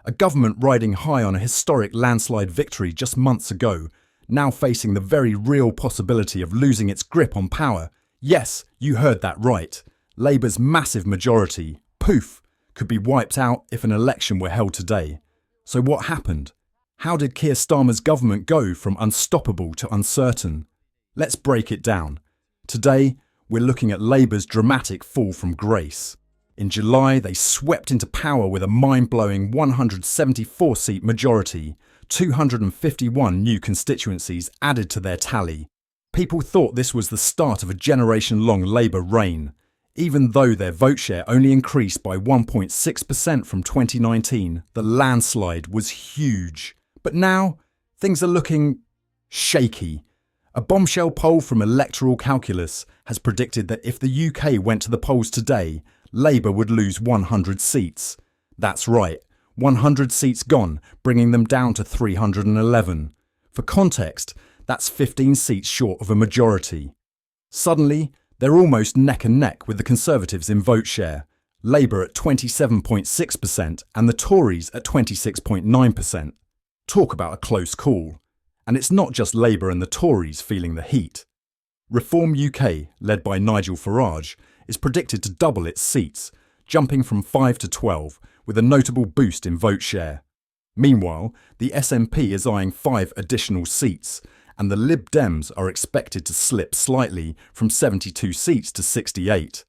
A government riding high on a historic landslide victory just months ago, now facing the very real possibility of losing its grip on power. Yes, you heard that right. Labour's massive majority, poof, could be wiped out if an election were held today. So what happened? How did Keir Starmer's government go from unstoppable to uncertain? Let's break it down. Today, we're looking at Labour's dramatic fall from grace. In July, they swept into power with a mind-blowing 174-seat majority, 251 new constituencies added to their tally. People thought this was the start of a generation-long Labour reign, even though their vote share only increased by 1.6% from 2019. The landslide was huge. But now, things are looking shaky. A bombshell poll from Electoral Calculus has predicted that if the UK went to the polls today, Labour would lose 100 seats. That's right, 100 seats gone, bringing them down to 311. For context, that's 15 seats short of a majority. Suddenly, they're almost neck and neck with the Conservatives in vote share, Labour at 27.6% and the Tories at 26.9%. Talk about a close call. And it's not just Labour and the Tories feeling the heat. Reform UK, led by Nigel Farage, is predicted to double its seats, jumping from 5 to 12, with a notable boost in vote share. Meanwhile, the SNP is eyeing 5 additional seats, and the Lib Dems are expected to slip slightly from 72 seats to 68.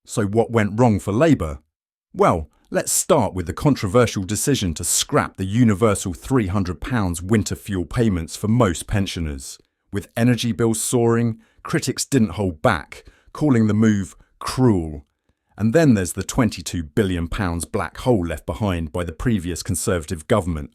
So what went wrong for Labour? Well, let's start with the controversial decision to scrap the universal £300 winter fuel payments for most pensioners. With energy bills soaring, critics didn't hold back, calling the move cruel. And then there's the £22 billion black hole left behind by the previous Conservative government.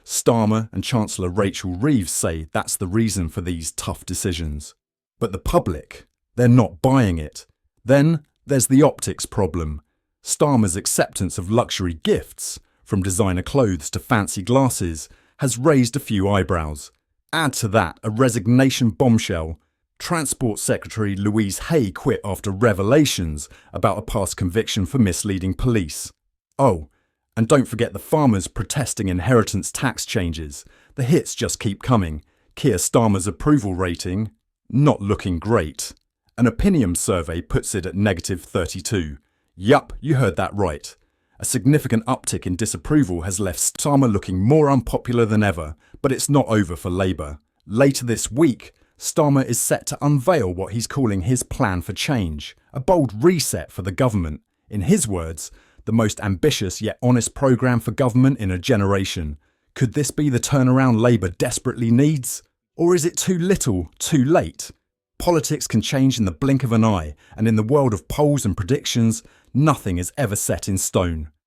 Starmer and Chancellor Rachel Reeves say that's the reason for these tough decisions. But the public, they're not buying it. Then there's the optics problem. Starmer's acceptance of luxury gifts, from designer clothes to fancy glasses, has raised a few eyebrows. Add to that a resignation bombshell. Transport Secretary Louise Hay quit after revelations about a past conviction for misleading police. Oh, and don't forget the farmers protesting inheritance tax changes. The hits just keep coming. Keir Starmer's approval rating, not looking great. An Opinium survey puts it at -32. Yup, you heard that right. A significant uptick in disapproval has left Starmer looking more unpopular than ever, but it's not over for Labour. Later this week, Starmer is set to unveil what he's calling his plan for change, a bold reset for the government. In his words, the most ambitious yet honest programme for government in a generation. Could this be the turnaround Labour desperately needs? Or is it too little, too late? Politics can change in the blink of an eye, and in the world of polls and predictions, nothing is ever set in stone.